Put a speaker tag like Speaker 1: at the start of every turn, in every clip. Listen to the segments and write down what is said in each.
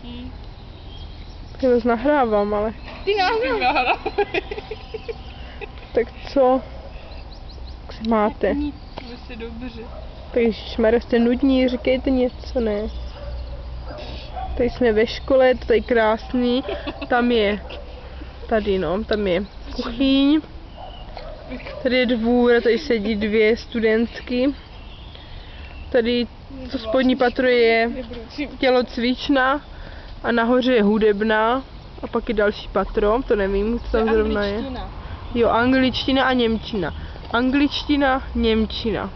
Speaker 1: dětí.
Speaker 2: Já vás nahrávám, ale...
Speaker 1: Ty nahráváš.
Speaker 2: Tak co? Jak se máte?
Speaker 1: Nic, se dobře.
Speaker 2: Tak ježišmarja, jste nudní, říkejte něco, ne? Tady jsme ve škole, je to tady krásný. Tam je, tady no, tam je kuchyň. Tady je dvůr, tady sedí 2 studentky. Tady to spodní patro je tělocvična a nahoře je hudebná. A pak je další patro, to nevím, co tam zrovna je. Jo, angličtina a němčina. Angličtina, němčina.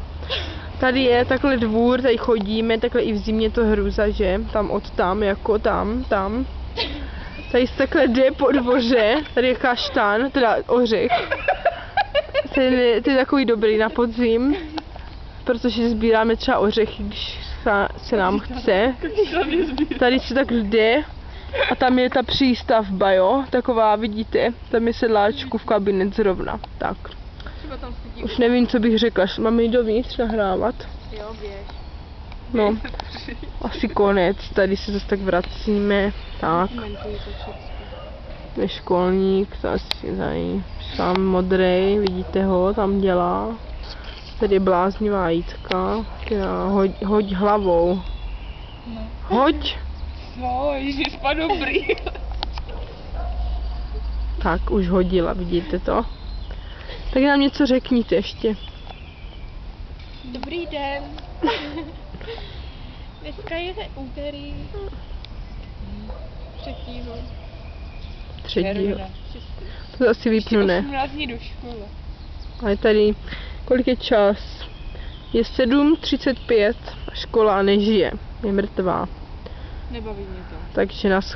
Speaker 2: Tady je takhle dvůr, tady chodíme, takhle i v zimě to hruza, že? Tam od tam, jako tam. Tady se takhle jde po dvoře, tady je kaštán, teda ořech. Ten je takový dobrý na podzim, protože sbíráme třeba ořechy, když se nám chce. Tady se tak jde a tam je ta přístavba, jo? Taková, vidíte, tam je sedláčku v kabinet zrovna, tak. Už nevím, co bych řekla, máme jít dovnitř nahrávat.
Speaker 1: Jo, běž.
Speaker 2: No, asi konec, tady se zase tak vracíme, tak. Je školník, to asi tady, sám modrej, vidíte ho, tam dělá. Tady je bláznivá Jitka, která hoď hlavou.
Speaker 1: No.
Speaker 2: Hoď!
Speaker 1: No, ježiš, spadl brýle.
Speaker 2: Tak, už hodila, vidíte to? Tak nám něco řekněte ještě.
Speaker 1: Dobrý den. Dneska je úterý. 3.
Speaker 2: To asi vypnu, ne?
Speaker 1: 18 dní do školy.
Speaker 2: Ale tady, kolik je čas? Je 7:35 a škola nežije, je mrtvá.
Speaker 1: Nebaví mě to.
Speaker 2: Takže nás